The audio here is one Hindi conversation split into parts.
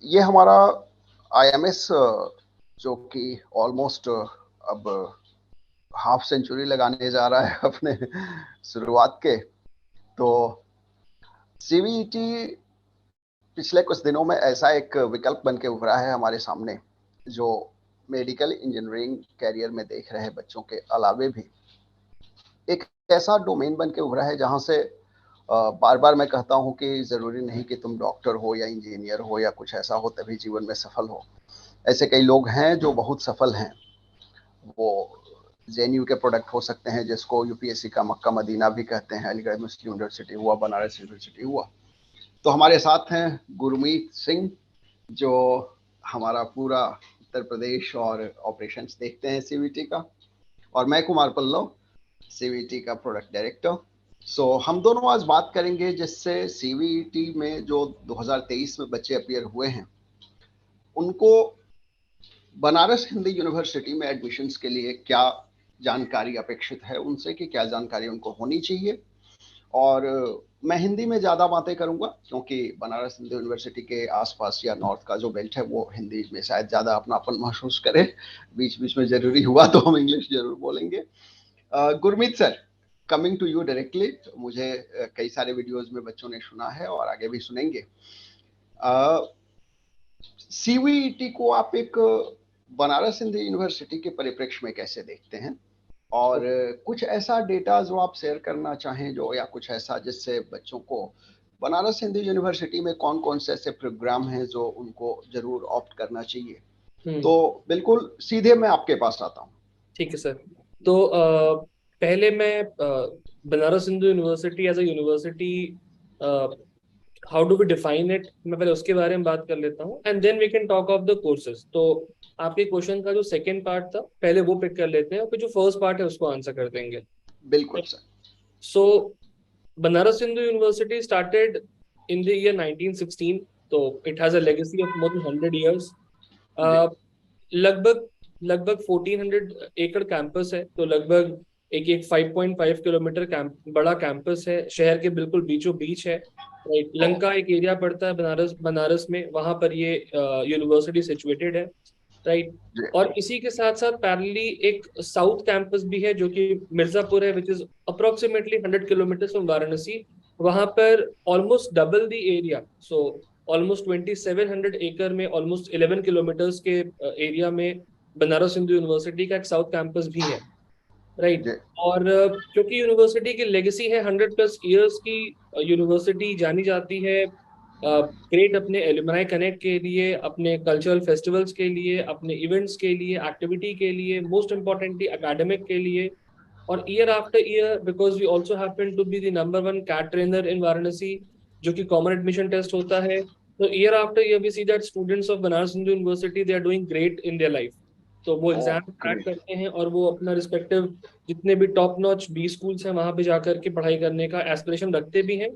ये हमारा आईएमएस जो कि ऑलमोस्ट अब हाफ सेंचुरी लगाने जा रहा है अपने शुरुआत के। तो सीवीईटी पिछले कुछ दिनों में ऐसा एक विकल्प बन के उभरा है हमारे सामने, जो मेडिकल इंजीनियरिंग कैरियर में देख रहे बच्चों के अलावे भी एक ऐसा डोमेन बन के उभरा है जहां से बार बार मैं कहता हूं कि जरूरी नहीं कि तुम डॉक्टर हो या इंजीनियर हो या कुछ ऐसा हो तभी जीवन में सफल हो। ऐसे कई लोग हैं जो बहुत सफल हैं। वो जेएनयू के प्रोडक्ट हो सकते हैं, जिसको यूपीएससी का मक्का मदीना भी कहते हैं, अलीगढ़ मुस्लिम यूनिवर्सिटी हुआ, बनारस यूनिवर्सिटी हुआ। तो हमारे साथ हैं गुरमीत सिंह, जो हमारा पूरा उत्तर प्रदेश और ऑपरेशंस देखते हैं सीवीटी का, और मैं कुमार पल्लव, सीवीटी का प्रोडक्ट डायरेक्टर। हम दोनों आज बात करेंगे जिससे सीवीटी में जो 2023 में बच्चे अपियर हुए हैं उनको बनारस हिंदी यूनिवर्सिटी में एडमिशन्स के लिए क्या जानकारी अपेक्षित है उनसे, कि क्या जानकारी उनको होनी चाहिए। और मैं हिंदी में ज़्यादा बातें करूंगा क्योंकि बनारस हिंदू यूनिवर्सिटी के आसपास या नॉर्थ का जो बेल्ट है वो हिंदी में शायद ज़्यादा अपनापन महसूस करे। बीच बीच में ज़रूरी हुआ तो हम इंग्लिश जरूर बोलेंगे। Gurmeet sir, coming to you directly. मुझे कई सारे वीडियोस में बच्चों ने सुना है और आगे भी सुनेंगे। सीवीईटी को आप एक बनारस हिंदू यूनिवर्सिटी के परिप्रेक्ष्य में कैसे देखते हैं, और कुछ ऐसा डेटा जो आप शेयर करना चाहें, जो या कुछ ऐसा जिससे बच्चों को बनारस हिंदू यूनिवर्सिटी में कौन कौन से ऐसे प्रोग्राम हैं जो उनको जरूर ऑप्ट करना चाहिए। तो बिल्कुल सीधे मैं आपके पास आता हूँ। ठीक है सर। तो पहले मैं Banaras Hindu university as a university, how do we define it, मैं पहले उसके बारे में बात कर लेता हूँ and then we can talk of the courses. तो आपके क्वेश्चन का जो सेकंड पार्ट था पहले वो पिक कर लेते हैं और फिर जो फर्स्ट पार्ट है उसको आंसर कर देंगे। बिल्कुल sir. So Banaras Hindu university started in the year 1916, तो it has a legacy of more than 100 years। जी लगभग लगभग 1400 एकड़ कैंपस है, तो लगभग एक एक 5.5 किलोमीटर बड़ा कैंपस है, शहर के बिल्कुल बीचों बीच है। राइट, लंका एक एरिया पड़ता है बनारस बनारस में, वहां पर ये यूनिवर्सिटी सिचुएटेड है। राइट। जी और इसी के साथ साथ पैरेलली एक साउथ कैंपस भी है जो कि मिर्जापुर है, which is approximately 100 kilometre from Varanasi. वहां पर almost double the area, so almost 2700 एकड़ में ऑलमोस्ट 11 किलोमीटर्स के एरिया में बनारस हिंदू यूनिवर्सिटी का एक साउथ कैंपस भी है। राइट। जी और क्योंकि यूनिवर्सिटी की लेगेसी है 100+ ईयर्स की, यूनिवर्सिटी जानी जाती है ग्रेट अपने एलुमनाई कनेक्ट के लिए, अपने कल्चरल फेस्टिवल्स के लिए, अपने इवेंट्स के लिए, एक्टिविटी के लिए, मोस्ट इम्पोर्टेंटली एकेडमिक के लिए। और year after year, because we also happen to be the number one CAT trainer in Varanasi, जो कि कॉमन एडमिशन टेस्ट होता है, तो year after year we see that students of Banaras Hindu university they are doing great in their life. तो वो ओह एग्जाम क्रैक ग्रेट। करते हैं और वो अपना रिस्पेक्टिव जितने भी टॉप नॉच बी स्कूल्स हैं वहां पे जाकर के पढ़ाई करने का एस्पिरेशन रखते भी हैं।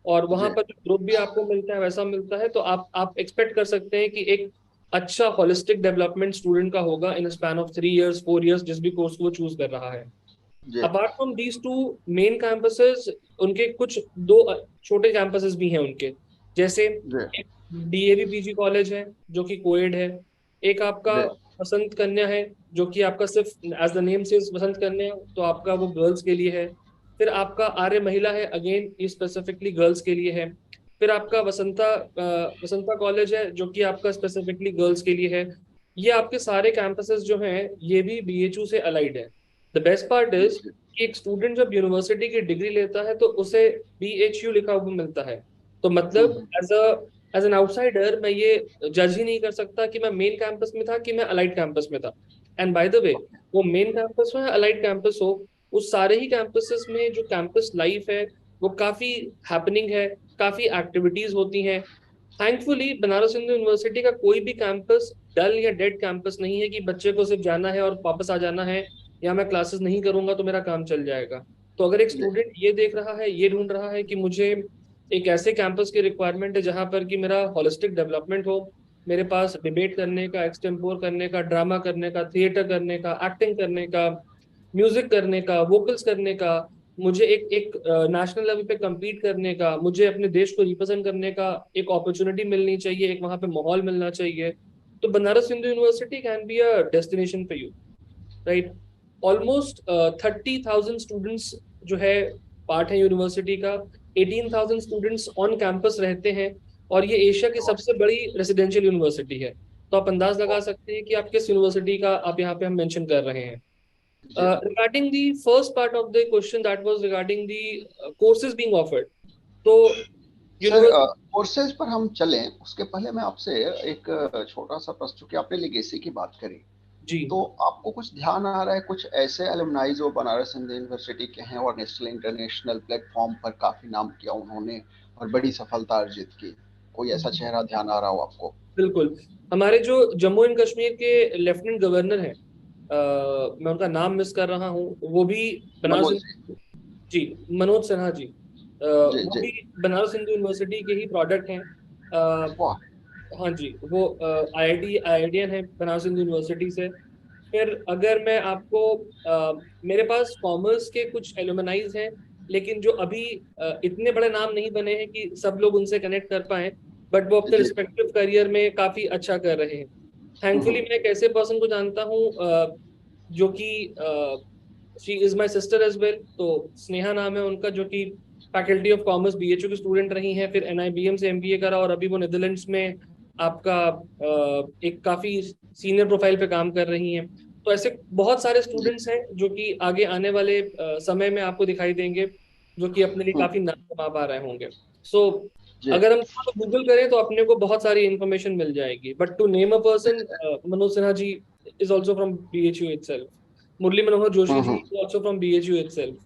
और वहां जी पर जो ग्रुप भी आपको मिलता है वैसा मिलता है, तो आप एक्सपेक्ट कर सकते हैं कि एक अच्छा होलिस्टिक डेवलपमेंट स्टूडेंट का होगा in span of 3 years 4 years, जिस भी कोर्स को वो चूज कर रहा है। जी apart from these two main campuses, उनके कुछ दो छोटे कैंपसेस भी हैं उनके, जैसे जी एक डीएवी पीजी कॉलेज है जो कि कोएड है। एक आपका जी वसंत कन्या है जो कि आपका सिर्फ एज द नेम से वसंत कन्या, तो आपका वो गर्ल्स के लिए है। फिर आपका आर्य महिला है, अगेन ये स्पेसिफिकली गर्ल्स के लिए है। फिर आपका वसंता कॉलेज है जो कि आपका स्पेसिफिकली गर्ल्स के लिए है। ये आपके सारे कैंपसेस जो हैं ये भी बीएचयू से अलाइड है। द बेस्ट पार्ट इज जी कि एक स्टूडेंट जब यूनिवर्सिटी की डिग्री लेता है तो उसे बीएचयू लिखा हुआ मिलता है। तो मतलब एज एन आउटसाइडर मैं ये जज ही नहीं कर सकता कि मैं मेन कैंपस में था कि मैं अलाइड कैंपस में था। एंड बाय द वे, वो मेन कैंपस हो या अलाइड कैंपस हो, उस सारे ही कैंपसेस में जो कैंपस लाइफ है वो काफी हैपनिंग है, काफी एक्टिविटीज होती हैं। थैंकफुली बनारस हिंदू यूनिवर्सिटी का कोई भी कैंपस डल या डेड कैंपस नहीं है कि बच्चे को सिर्फ जाना है और वापस आ जाना है, या मैं क्लासेस नहीं करूंगा तो मेरा काम चल जाएगा। तो अगर एक जी स्टूडेंट ये देख रहा है, ये ढूंढ रहा है कि मुझे एक ऐसे कैंपस की रिक्वायरमेंट है जहां पर कि मेरा होलिस्टिक डेवलपमेंट हो, मेरे पास डिबेट करने का, एक्सटेम्पोर करने का, ड्रामा करने का, थिएटर करने का, एक्टिंग करने का, म्यूजिक करने का, वोकल्स करने का, मुझे एक एक नेशनल लेवल पे compete करने का, मुझे अपने देश को रिप्रेजेंट करने का एक अपॉर्चुनिटी मिलनी चाहिए, एक वहाँ पे माहौल मिलना चाहिए। तो Banaras Hindu university can be a destination for you, right. Almost 30,000 students जो है पार्ट है यूनिवर्सिटी का। 18,000 स्टूडेंट्स ऑन कैंपस रहते हैं, और ये एशिया की सबसे बड़ी रेसिडेंशियल यूनिवर्सिटी है। तो आप अंदाज लगा सकते हैं कि आप किस यूनिवर्सिटी का आप यहाँ पे हम मेंशन कर रहे हैं। जी Regarding the first part of the question, that was regarding the courses being offered. तो सर, यूनिवर्सिटी। कोर्सेज पर हम चलें उसके पहले मैं आपसे एक छोटा सा प्रश्न, चूंकि आपने लेगेसी की बात करी, जी तो आपको कुछ ध्यान आ रहा है कुछ ऐसे एलुमनाई जो बनारस हिंदू यूनिवर्सिटी के हैं और नेशनल इंटरनेशनल प्लेटफॉर्म पर काफी नाम किया उन्होंने और बड़ी सफलता अर्जित की, कोई ऐसा चेहरा ध्यान आ रहा हो आपको? बिल्कुल। हमारे जो जम्मू एंड कश्मीर के लेफ्टिनेंट गवर्नर हैं, मैं उनका नाम मिस कर रहा हूँ, वो भी बनारस मनोज जी। जी, मनोज सिन्हा जी, जी वो जी। भी बनारस हिंदू यूनिवर्सिटी के ही प्रोडक्ट हैं। वाह। हाँ जी, वो आईआईटीएन है बनारस हिंदू यूनिवर्सिटी से। फिर अगर मैं आपको मेरे पास कॉमर्स के कुछ एलुमनाइज हैं, लेकिन जो अभी इतने बड़े नाम नहीं बने हैं कि सब लोग उनसे कनेक्ट कर पाए, बट वो अपने जी। रिस्पेक्टिव करियर में काफी अच्छा कर रहे हैं। Thankfully hmm. मैं एक ऐसे पर्सन को जानता हूँ जो कि she is my sister as well. तो स्नेहा नाम है उनका, जो कि फैकल्टी ऑफ कॉमर्स बीएचयू की स्टूडेंट रही हैं, फिर एनआईबीएम से एमबीए करा, और अभी वो नेदरलैंड्स में आपका एक काफी सीनियर प्रोफाइल पे काम कर रही हैं। तो ऐसे बहुत सारे जी। स्टूडेंट्स हैं जो कि आगे आने वाले समय में आपको दिखाई देंगे, जो कि अपने लिए हम्म। काफी नाम कमा पा रहे होंगे। सो जी अगर हम गूगल करें तो अपने को बहुत सारी इंफॉर्मेशन मिल जाएगी, but to name a person, Manoj Sinha ji is also from BHU itself. Murli Manohar Joshi ji hmm. Is also from BHU itself.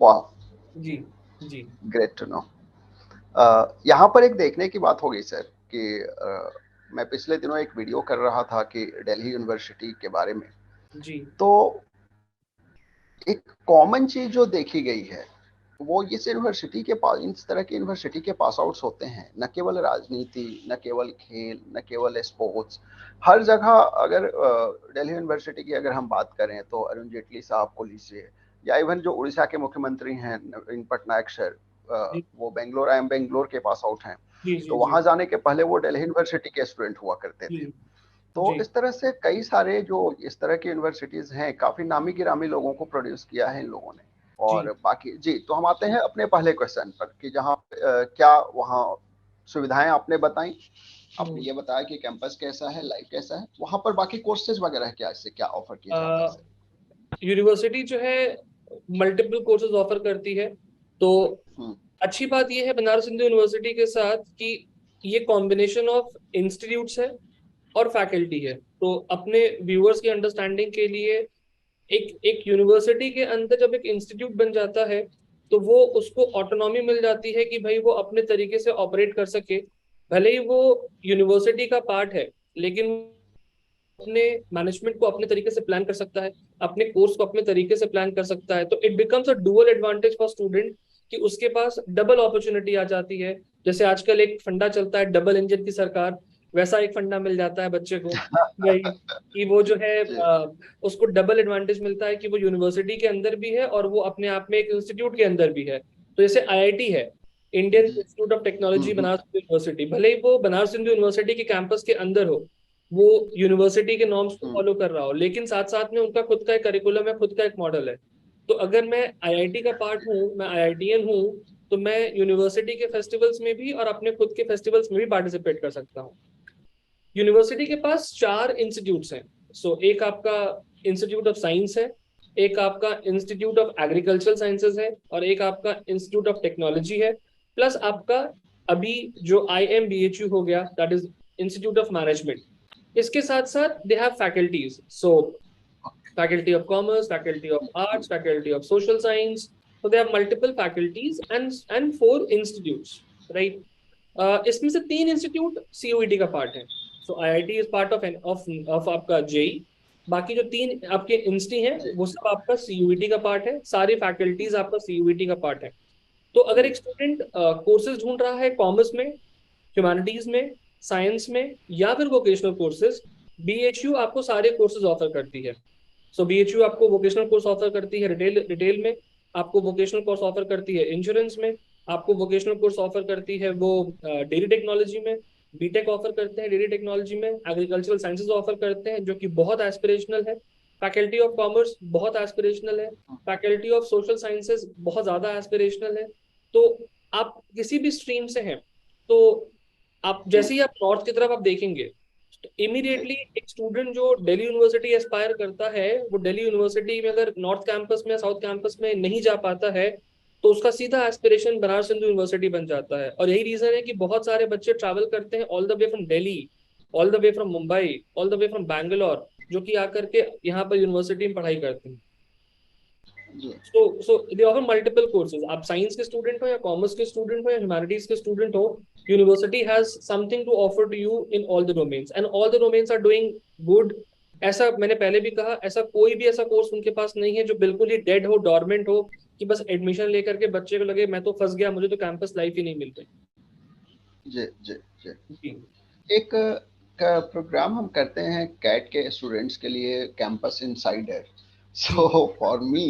वाह। जी जी ग्रेट टू नो। यहाँ पर एक देखने की बात हो गई सर कि मैं पिछले दिनों एक वीडियो कर रहा था कि दिल्ली यूनिवर्सिटी के बारे में, जी तो एक कॉमन चीज जो देखी गई है वो इस यूनिवर्सिटी के पास, इस तरह की यूनिवर्सिटी के पास आउट्स होते हैं, न केवल राजनीति, न केवल खेल, न केवल स्पोर्ट्स, हर जगह। अगर दिल्ली यूनिवर्सिटी की अगर हम बात करें तो अरुण जेटली साहब को लीजिए, या इवन जो उड़ीसा के मुख्यमंत्री हैं नवीन पटनायक सर, जी वो बेंगलोर, आई एम बेंगलोर के पास आउट हैं, जी तो जी जी वहां जाने के पहले वो दिल्ली यूनिवर्सिटी के स्टूडेंट हुआ करते जी थे। तो जी इस तरह से कई सारे जो इस तरह की यूनिवर्सिटीज हैं, काफी नामी गिरामी लोगों को प्रोड्यूस किया है इन लोगों ने। जी। और बाकी जी, तो हम आते हैं अपने पहले क्वेश्चन पर कि जहाँ क्या वहाँ सुविधाएं आपने बताई, आपने ये बताया कि कैंपस कैसा है, लाइफ कैसा है वहाँ पर, बाकी कोर्सेज वगैरह क्या, इससे क्या ऑफर किया जाता है सर? यूनिवर्सिटी जो है मल्टीपल कोर्सेज ऑफर करती है। तो हम्म। अच्छी बात यह है बनारस हिंदू यूनिवर्सिटी के साथ कि ये कॉम्बिनेशन ऑफ इंस्टीट्यूट्स है और फैकल्टी है। तो अपने व्यूअर्स की अंडरस्टैंडिंग के लिए, एक एक यूनिवर्सिटी के अंदर जब एक इंस्टीट्यूट बन जाता है, तो वो उसको ऑटोनॉमी मिल जाती है कि भाई वो अपने तरीके से ऑपरेट कर सके। भले ही वो यूनिवर्सिटी का पार्ट है, लेकिन अपने मैनेजमेंट को अपने तरीके से प्लान कर सकता है, अपने कोर्स को अपने तरीके से प्लान कर सकता है। तो it becomes a dual advantage for student, कि उसके पास डबल अपॉर्चुनिटी आ जाती है। जैसे आजकल एक फंडा चलता है डबल इंजन की सरकार, वैसा एक फंडा मिल जाता है बच्चे को, वही कि वो जो है जी। उसको डबल एडवांटेज मिलता है कि वो यूनिवर्सिटी के अंदर भी है और वो अपने आप में एक इंस्टीट्यूट के अंदर भी है। तो जैसे आईआईटी है, इंडियन जी। Institute of technology hmm. Banaras Hindu university, भले ही वो बनारस हिंदू यूनिवर्सिटी के कैंपस के अंदर हो, वो यूनिवर्सिटी के नॉर्म्स को हम्म। फॉलो कर रहा हो, लेकिन साथ साथ में उनका खुद का एक करिकुलम है, खुद का एक मॉडल है। तो अगर मैं आईआईटी का पार्ट हूँ, मैं आईआईटीएन हूँ, तो मैं यूनिवर्सिटी के फेस्टिवल्स में भी और अपने खुद के फेस्टिवल्स में भी पार्टिसिपेट कर सकता हूँ। यूनिवर्सिटी के पास 4 इंस्टीट्यूट्स हैं। एक आपका इंस्टीट्यूट ऑफ साइंस है, एक आपका इंस्टीट्यूट ऑफ एग्रीकल्चरल साइंसेज है, और एक आपका इंस्टीट्यूट ऑफ टेक्नोलॉजी है। प्लस आपका अभी जो IMBHU हो गया, that is institute of management. इसके साथ साथ they have faculties, so faculty of commerce, faculty of arts, faculty of social science. So they have multiple faculties and 4 institutes, right? इसमें से 3 इंस्टीट्यूट CUET का पार्ट है। सो IIT इज पार्ट ऑफ आपका JEE। बाकी जो 3 आपके इंस्टी हैं जी। वो सब आपका CUET का पार्ट है, सारी फैकल्टीज आपका CUET का पार्ट है। तो अगर एक स्टूडेंट कोर्सेज ढूंढ रहा है कॉमर्स में, ह्यूमैनिटीज में, साइंस में, या फिर वोकेशनल कोर्सेज, BHU आपको सारे कोर्सेज ऑफर करती है। सो BHU आपको वोकेशनल कोर्स ऑफर करती है रिटेल में, आपको वोकेशनल कोर्स ऑफर करती है इंश्योरेंस में, आपको वोकेशनल कोर्स ऑफर करती है वो डेयरी टेक्नोलॉजी में, बीटेक ऑफर करते हैं डेयरी टेक्नोलॉजी में, एग्रीकल्चरल साइंसेज ऑफर करते हैं जो कि बहुत एस्पिरेशनल है, फैकल्टी ऑफ कॉमर्स बहुत एस्पिरेशनल है, फैकल्टी ऑफ सोशल साइंसेज बहुत ज्यादा एस्पिरेशनल है। तो आप किसी भी स्ट्रीम से हैं, तो आप जैसे ही आप नॉर्थ की तरफ आप देखेंगे, तो जी इमीडिएटली एक स्टूडेंट जो दिल्ली यूनिवर्सिटी एस्पायर करता है, वो दिल्ली यूनिवर्सिटी में अगर नॉर्थ कैंपस में साउथ कैंपस में नहीं जा पाता है, तो उसका सीधा एस्पिरेशन बनारस हिंदू यूनिवर्सिटी बन जाता है। और यही रीजन है कि बहुत सारे बच्चे ट्रैवल करते हैं all the way from Delhi, all the way from Mumbai, all the way from Bangalore, जो कि आकर के यहाँ पर यूनिवर्सिटी में पढ़ाई करते हैं। जी सो दे ऑफर मल्टीपल कोर्सेज, आप साइंस के स्टूडेंट हो या कॉमर्स के स्टूडेंट हो या ह्यूमैनिटीज के स्टूडेंट हो, university has something to offer to you in all the domains and all the domains are doing good. ऐसा मैंने पहले भी कहा, ऐसा कोई भी ऐसा कोर्स उनके पास नहीं है जो बिल्कुल ही डेड हो, डॉर्मेंट हो, कि बस एडमिशन लेकर के बच्चे को लगे मैं तो फंस गया, मुझे तो कैंपस लाइफ ही नहीं मिल रही। जी जी जी। जी एक प्रोग्राम हम करते हैं कैट के स्टूडेंट्स के लिए, कैंपस इनसाइडर। जी so for me,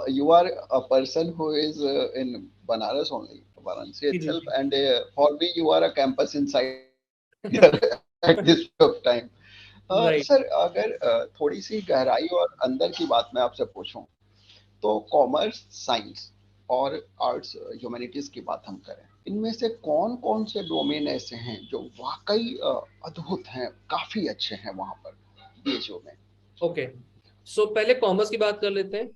you are a person who is in Banaras only, Varanasi जी जी itself, जी and for me you are a campus insider at this point of time. Right. Sir, अगर थोड़ी सी गहराई और अंदर की बात मैं आपसे पूछूं, तो कॉमर्स, साइंस और आर्ट्स, ह्यूमैनिटीज की बात हम करें, इनमें से कौन कौन से डोमेन ऐसे हैं जो वाकई अद्भुत हैं, काफी अच्छे हैं वहां पर बीएचयू में? ओके, सो पहले कॉमर्स की बात कर लेते हैं।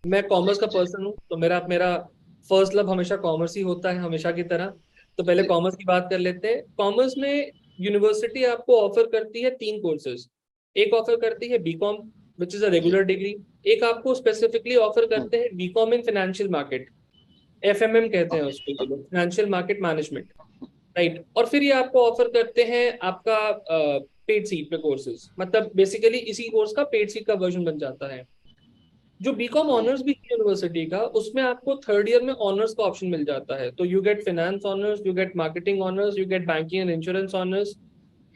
मैं कॉमर्स का जी पर्सन हूँ, तो मेरा मेरा फर्स्ट लव हमेशा कॉमर्स ही होता है, हमेशा की तरह। तो पहले जी कॉमर्स की बात कर लेते हैं। कॉमर्स में यूनिवर्सिटी आपको ऑफर करती है 3 कोर्सेज। एक ऑफर करती है बीकॉम, विच इज अ जी। Regular degree. एक आपको स्पेसिफिकली ऑफर हम्म, करते हैं BCom in financial market, FMM कहते हैं उसको, अच्छा। Financial market management, right. और फिर ये आपको ऑफर करते हैं आपका पेड सीट पे कोर्सेज, मतलब बेसिकली इसी कोर्स का पेड सीट का वर्जन बन जाता है। जो बीकॉम हम्म, ऑनर्स भी है यूनिवर्सिटी का, उसमें आपको थर्ड ईयर में ऑनर्स का ऑप्शन मिल जाता है। तो you get finance honours, you get marketing honours, you get banking and insurance honours.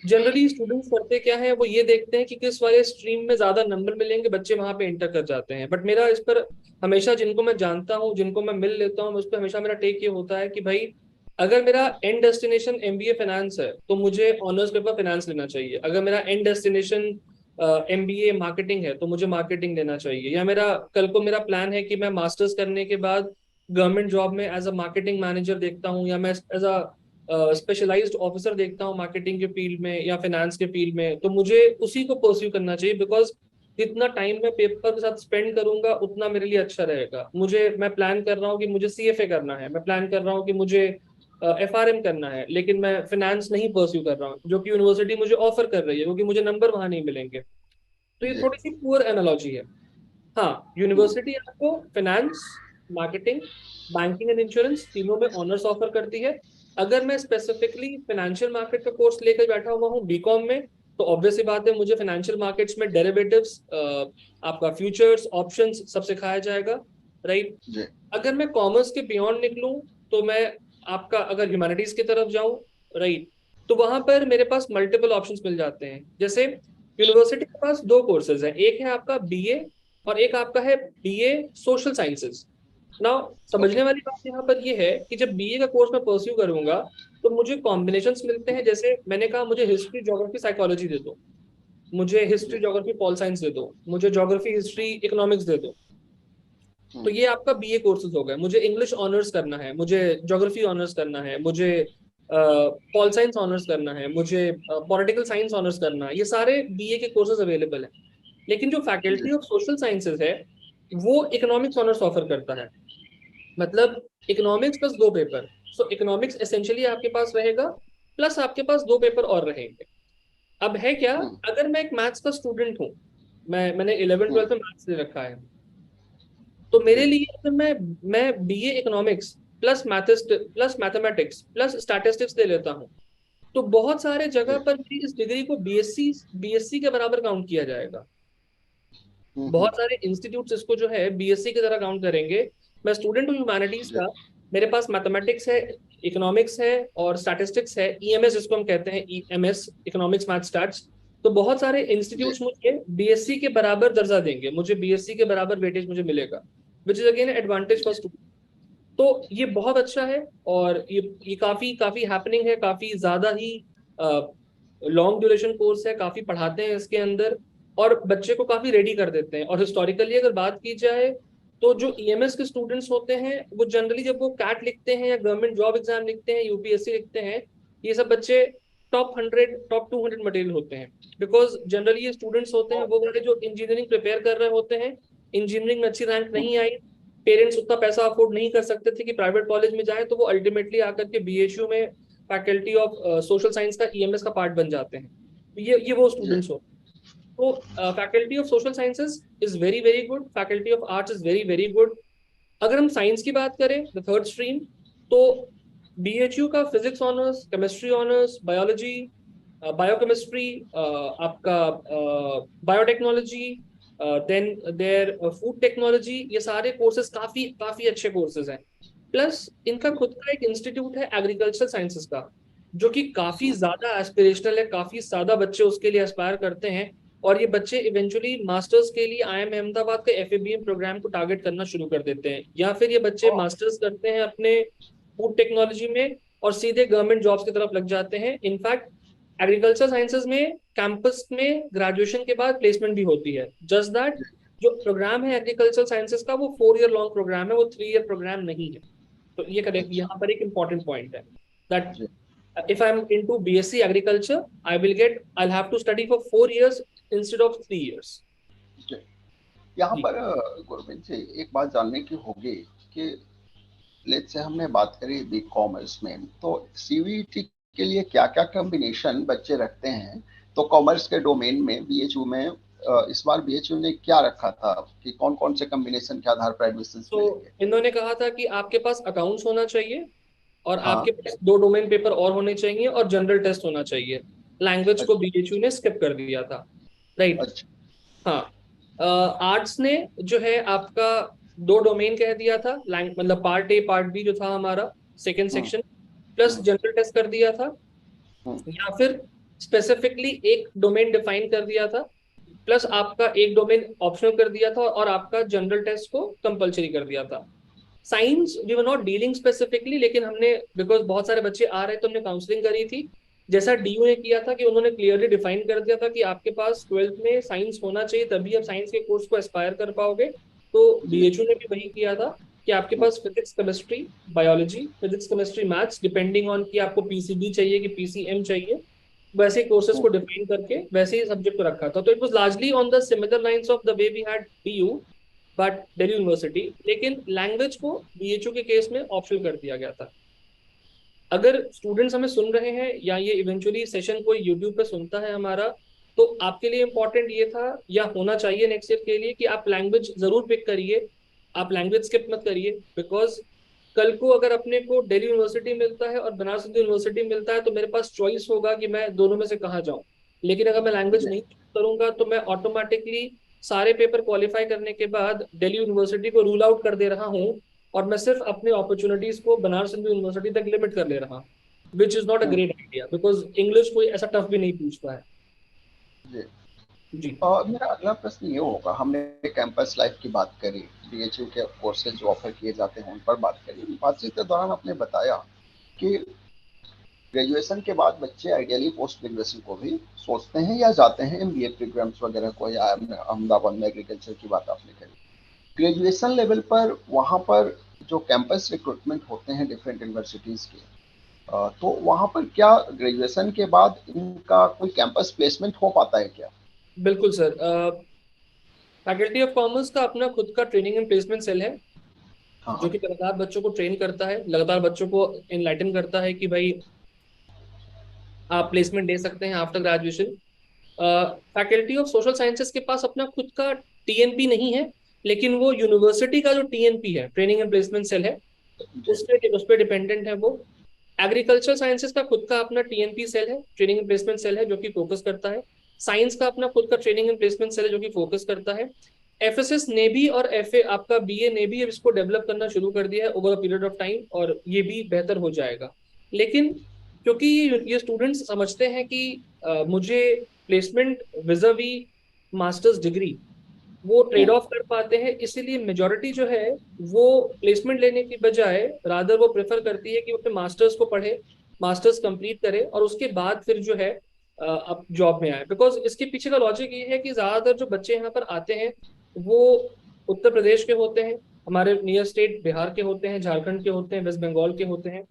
Generally students करते क्या है, वो ये देखते हैं कि किस वाले स्ट्रीम में ज्यादा नंबर मिलेंगे, बच्चे वहां पे इंटर कर जाते हैं। बट मेरा इस पर हमेशा, जिनको मैं जानता हूँ, जिनको मैं मिल लेता हूँ, उस पर हमेशा मेरा टेक ये होता है कि भाई, अगर मेरा एंड डेस्टिनेशन एमबीए फाइनेंस है तो मुझे ऑनर्स पेपर फाइनेंस लेना चाहिए। अगर मेरा एंड डेस्टिनेशन एमबीए मार्केटिंग है तो मुझे मार्केटिंग लेना चाहिए। या मेरा कल को मेरा प्लान है कि मैं मास्टर्स करने के बाद गवर्नमेंट जॉब में एज अ मार्केटिंग मैनेजर देखता हूँ, या मैं एज अ स्पेशलाइज्ड ऑफिसर देखता हूँ मार्केटिंग के फील्ड में या फाइनेंस के फील्ड में, तो मुझे उसी को परस्यू करना चाहिए। बिकॉज जितना टाइम मैं पेपर के साथ स्पेंड करूंगा उतना मेरे लिए अच्छा रहेगा। मैं प्लान कर रहा हूँ कि मुझे सीएफए करना है, मैं प्लान कर रहा हूँ कि मुझे एफआरएम करना है, लेकिन मैं फाइनेंस नहीं परस्यू कर रहा हूँ, जो कि यूनिवर्सिटी मुझे ऑफर कर रही है, क्योंकि मुझे नंबर वहां नहीं मिलेंगे। तो ये जी। थोड़ी सी पुअर एनालॉजी है। हाँ, हम्म, यूनिवर्सिटी आपको finance, marketing, banking and insurance तीनों में ऑनर्स ऑफर करती है। अगर मैं स्पेसिफिकली फाइनेंशियल मार्केट का कोर्स लेकर बैठा हुआ हूँ बीकॉम में, तो ऑब्वियस सी बात है, मुझे फाइनेंशियल मार्केट्स में डेरिवेटिव्स, आपका फ्यूचर्स, ऑप्शंस सब सिखाया जाएगा, राइट। जी अगर मैं कॉमर्स के बियॉन्ड निकलूं, तो मैं आपका अगर ह्यूमैनिटीज की तरफ जाऊं, राइट, तो वहां पर मेरे पास मल्टीपल ऑप्शंस मिल जाते हैं। जैसे यूनिवर्सिटी के पास 2 कोर्सेज हैं, एक है आपका बीए और एक आपका है BA social sciences. Now okay. समझने वाली बात यहाँ पर ये है कि जब बीए का कोर्स मैं परस्यू करूंगा, तो मुझे कॉम्बिनेशंस मिलते हैं। जैसे मैंने कहा, मुझे हिस्ट्री, ज्योग्राफी, साइकोलॉजी दे दो, मुझे हिस्ट्री, जी। ज्योग्राफी, पॉल साइंस दे दो, मुझे ज्योग्राफी, हिस्ट्री, इकोनॉमिक्स दे दो। तो हम्म, ये आपका बीए कोर्सेज हो गए। मुझे इंग्लिश ऑनर्स करना है, मुझे ज्योग्राफी ऑनर्स करना है, मुझे पॉल साइंस ऑनर्स करना है, मुझे पॉलिटिकल साइंस ऑनर्स करना है, ये सारे बीए के कोर्सेज अवेलेबल हैं। लेकिन जो जी फैकल्टी ऑफ सोशल साइंसेज है, वो इकोनॉमिक्स ऑनर्स ऑफर करता है। मतलब इकोनॉमिक्स प्लस 2 पेपर। सो इकोनॉमिक्स एसेंशियली आपके पास रहेगा, प्लस आपके पास 2 पेपर और रहेंगे। अब है क्या, हम्म, अगर मैं एक मैथ्स का स्टूडेंट हूँ, मैंने 11 हम्म, 12 में मैथ्स ले रखा है, तो मेरे जी लिए अगर मैं बीए इकोनॉमिक्स प्लस मैथिस्ट प्लस मैथमेटिक्स प्लस स्टैटिस्टिक्स ले लेता हूँ, तो बहुत सारे जगह जी। पर मेरी इस डिग्री को बीएससी बीएससी के बराबर काउंट किया जाएगा। हम्म, बहुत सारे इंस्टीट्यूट्स इसको जो है बीएससी की तरह काउंट करेंगे। मैं स्टूडेंट हूँ ह्यूमैनिटीज जी का, मेरे पास मैथमेटिक्स है, इकोनॉमिक्स है और स्टैटिस्टिक्स है, ईएमएस जिसको हम कहते हैं, ईएमएस, इकोनॉमिक्स मैथ स्टैट्स। तो बहुत सारे जी। इंस्टीट्यूट्स मुझे बीएससी के बराबर दर्जा देंगे, मुझे बीएससी के बराबर वेटेज मुझे मिलेगा। Which is again advantage for student. तो ये बहुत अच्छा है, और ये काफी काफी हैपनिंग है, काफी ज्यादा ही लॉन्ग ड्यूरेशन कोर्स है, काफी पढ़ाते हैं इसके अंदर, और बच्चे को काफी रेडी कर देते हैं। और हिस्टोरिकली अगर बात की जाए तो जो ईएमएस के स्टूडेंट्स होते हैं वो जनरली जब वो कैट लिखते हैं या गवर्नमेंट जॉब एग्जाम लिखते हैं, यूपीएससी लिखते हैं, ये सब बच्चे टॉप 100 टॉप 200 मटेरियल होते हैं। बिकॉज जनरली ये स्टूडेंट्स होते हैं वो वाले जो इंजीनियरिंग प्रिपेयर कर रहे होते हैं, इंजीनियरिंग में अच्छी रैंक नहीं आई, पेरेंट्स उतना पैसा अफोर्ड नहीं कर सकते थे कि प्राइवेट कॉलेज में जाए, तो वो अल्टीमेटली आकर के बीएचयू में फैकल्टी ऑफ सोशल साइंस का ईएमएस का पार्ट बन जाते हैं। ये वो स्टूडेंट्स हो। तो faculty of social sciences is very very good, faculty of arts is very very good. अगर हम साइंस की बात करें, द थर्ड स्ट्रीम, तो बीएचयू का physics honours, chemistry honours, biology, biochemistry, आपका biotechnology, then there food technology, ये सारे कोर्सेज काफी काफी अच्छे कोर्सेज हैं। प्लस इनका खुद का एक इंस्टीट्यूट है एग्रीकल्चर साइंसेज का, जो कि काफी ज्यादा एस्पिरेशनल है, काफी ज्यादा बच्चे उसके लिए एस्पायर करते हैं, और ये बच्चे इवेंचुअली मास्टर्स के लिए आईआईएम अहमदाबाद के एफएबीएम प्रोग्राम को टारगेट करना शुरू कर देते हैं, या फिर ये बच्चे मास्टर्स करते हैं अपने फूड टेक्नोलॉजी में और सीधे गवर्नमेंट जॉब्स की तरफ लग जाते हैं। इनफैक्ट एग्रीकल्चर साइंसेज में कैंपस में ग्रेजुएशन के बाद प्लेसमेंट भी होती है। जस्ट दैट जो प्रोग्राम है एग्रीकल्चर साइंसेज का, वो 4 ईयर लॉन्ग प्रोग्राम है, वो 3 ईयर प्रोग्राम नहीं है। तो ये करेक्ट, यहाँ पर एक इम्पॉर्टेंट पॉइंट है that if I'm into BSc agriculture, I'll have to study for 4 years instead of 3 years. यहाँ पर गुरमीत जी एक बात जानने की होगी कि लेट्स से हमने बात करी बी कॉमर्स में, तो सीवीटी के लिए क्या क्या कॉम्बिनेशन बच्चे रखते हैं? तो कॉमर्स के डोमेन में बीएचयू में इस बार बीएचयू ने क्या रखा था कि कौन कौन से कॉम्बिनेशन के आधार पर एडमिशन मिलेंगे? इन्होंने कहा था कि आपके पास अकाउंट्स होना चाहिए, और हाँ, आपके पास 2 डोमेन पेपर और होने चाहिए, और जनरल टेस्ट होना चाहिए। लैंग्वेज को बीएचयू ने स्किप कर दिया था, राइट? अच्छा, हाँ, आर्ट्स ने जो है आपका 2 डोमेन कह दिया था, मतलब पार्ट ए पार्ट बी जो था हमारा second section, plus general test कर दिया था, या फिर स्पेसिफिकली एक डोमेन डिफाइन कर दिया था, प्लस आपका एक डोमेन ऑप्शनल कर दिया था, और आपका जनरल टेस्ट को कंपलसरी कर दिया था। Science we were not dealing specifically, लेकिन हमने बिकॉज बहुत सारे बच्चे आ रहे तो हमने काउंसलिंग करी थी। जैसा डीयू ने किया था कि उन्होंने क्लियरली डिफाइन कर दिया था कि आपके पास 12th में साइंस होना चाहिए, तभी आप साइंस के कोर्स को एस्पायर कर पाओगे। तो बीएचयू ने भी वही किया था कि आपके पास physics chemistry biology, physics chemistry maths, depending on कि आपको पीसीबी चाहिए कि पीसीएम चाहिए, वैसे कोर्सेज को डिफाइन करके वैसे ही सब्जेक्ट को रखा था। तो it was largely on the similar lines of the way we had DU but Delhi university, लेकिन लैंग्वेज को बीएचयू के केस में ऑप्शनल कर दिया गया था। अगर स्टूडेंट्स हमें सुन रहे हैं या ये इवेंचुअली सेशन कोई यूट्यूब पे सुनता है हमारा, तो आपके लिए इंपॉर्टेंट ये था या होना चाहिए नेक्स्ट ईयर के लिए कि आप लैंग्वेज जरूर पिक करिए, आप लैंग्वेज स्किप मत करिए। बिकॉज कल को अगर अपने को दिल्ली यूनिवर्सिटी मिलता है और बनारस हिंदू यूनिवर्सिटी मिलता है, तो मेरे पास चॉइस होगा कि मैं दोनों में से कहाँ जाऊँ। लेकिन अगर मैं लैंग्वेज नहीं करूंगा तो मैं ऑटोमेटिकली सारे पेपर क्वालिफाई करने के बाद दिल्ली यूनिवर्सिटी को रूल आउट कर दे रहा हूँ, और मैं सिर्फ अपनी अपॉर्चुनिटीज को बनारस हिंदू यूनिवर्सिटी तक लिमिट कर ले रहा हूँ, which is not a great idea, because English कोई ऐसा टफ भी नहीं पूछता है। जी। जी मेरा अगला प्रश्न ये होगा, हमने कैंपस लाइफ की बात करी, बीएचयू के कोर्सेज जो ऑफर किए जाते हैं उन पर बात करी। बातचीत के दौरान आपने बताया कि ग्रेजुएशन के बाद बच्चे आइडियली पोस्ट ग्रेजुएशन को भी सोचते हैं या जाते हैं एमबीए प्रोग्राम्स वगैरह को, या अहमदाबाद में एग्रीकल्चर की बात आपने करी। ग्रेजुएशन लेवल पर वहाँ पर जो कैंपस रिक्रूटमेंट होते हैं डिफरेंट यूनिवर्सिटीज़ के, तो वहाँ पर क्या ग्रेजुएशन के बाद इनका कोई कैंपस प्लेसमेंट हो पाता है क्या? बिल्कुल सर, फैकल्टी ऑफ कॉमर्स का अपना खुद का ट्रेनिंग एंड प्लेसमेंट सेल है, जो कि लगातार बच्चों को ट्रेन करता है, लगातार बच्चों को इनलाइटन करता है कि भाई आप प्लेसमेंट दे सकते हैं after graduation. Faculty of social sciences के पास अपना खुद का टीएनपी नहीं है, लेकिन वो यूनिवर्सिटी का जो टीएनपी है, ट्रेनिंग एंड प्लेसमेंट सेल है, उस पर डिपेंडेंट है वो। एग्रीकल्चर साइंसेज का खुद का अपना टीएनपी सेल है, ट्रेनिंग एंड प्लेसमेंट सेल है, जो कि फोकस करता है। साइंस का अपना खुद का ट्रेनिंग एंड प्लेसमेंट सेल है, जो कि फोकस करता है। एफएसएस ने भी और एफए आपका बीए ने भी इसको डेवलप करना शुरू कर दिया है over a period of time, और ये भी बेहतर हो जाएगा। लेकिन क्योंकि ये स्टूडेंट्स समझते हैं कि मुझे प्लेसमेंट विज़ावी मास्टर्स डिग्री वो ट्रेड ऑफ कर पाते हैं, इसीलिए मेजोरिटी जो है वो प्लेसमेंट लेने की बजाय रादर वो प्रेफर करती है कि वो अपने मास्टर्स को पढ़े, मास्टर्स कंप्लीट करे और उसके बाद फिर जो है अब जॉब में आए। बिकॉज इसके पीछे का लॉजिक ये है कि ज्यादातर जो बच्चे यहाँ पर आते हैं वो उत्तर प्रदेश के होते हैं, हमारे नियर स्टेट बिहार के होते हैं, झारखंड के होते हैं, वेस्ट बंगाल के होते हैं।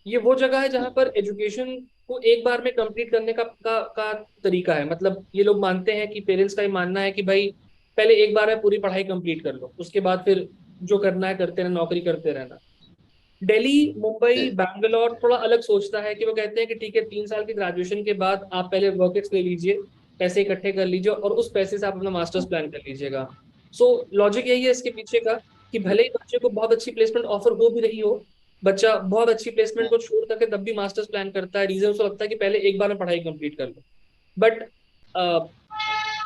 ये वो जगह है जहाँ पर एजुकेशन को एक बार में कंप्लीट करने का तरीका है। मतलब ये लोग मानते हैं कि पेरेंट्स का ये मानना है कि भाई पहले एक बार में पूरी पढ़ाई कंप्लीट कर लो, उसके बाद फिर जो करना है करते रहना, नौकरी करते रहना। दिल्ली, मुंबई, बैंगलोर थोड़ा अलग सोचता है कि वो कहते हैं कि ठीक है 3 साल की ग्रेजुएशन के बाद आप पहले वर्क एक्स ले लीजिए, पैसे इकट्ठे कर लीजिए और उस पैसे से आप अपना मास्टर्स प्लान कर लीजिएगा। सो लॉजिक यही है इसके पीछे का कि भले ही बच्चे को बहुत अच्छी प्लेसमेंट ऑफर हो भी रही हो, बच्चा बहुत अच्छी प्लेसमेंट को छोड़ करके तब भी मास्टर्स प्लान करता है। रीजन उसको लगता है कि पहले एक बार में पढ़ाई कंप्लीट कर लो। But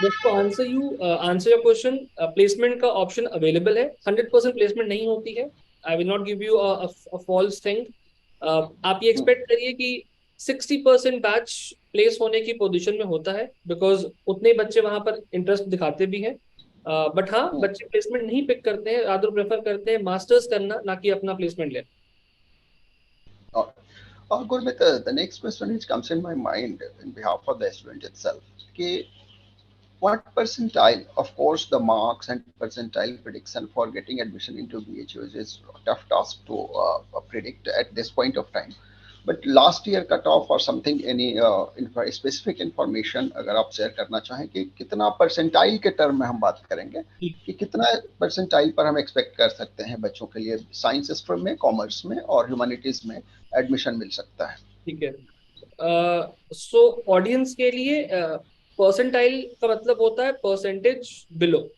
just to answer your question, placement का ऑप्शन अवेलेबल है। 100% प्लेसमेंट नहीं होती है, I will not give you a false thing. आप ये एक्सपेक्ट करिए कि 60% बैच प्लेस होने की पोजीशन में होता है, बिकॉज उतने बच्चे वहां पर इंटरेस्ट दिखाते भी हैं। बट हाँ, बच्चे प्लेसमेंट नहीं पिक करते हैं, रादर प्रेफर करते हैं मास्टर्स करना, ना कि अपना प्लेसमेंट लेना। Gurmeet, the next question which comes in my mind in behalf of the student itself, कि what percentile, of course, the marks and percentile prediction for getting admission into BHUs is a tough task to predict at this point of time. But last year cutoff or something, any specific information अगर आप शेयर करना चाहें कि कितना परसेंटाइल के टर्म में हम बात करेंगे कि कितना परसेंटाइल पर हम एक्सपेक्ट कर सकते हैं बच्चों के लिए साइंस स्ट्रीम में, कॉमर्स में और ह्यूमैनिटीज में एडमिशन मिल सकता है। ठीक है। सो ऑडियंस के लिए परसेंटाइल का मतलब होता है परसेंटेज बिलो।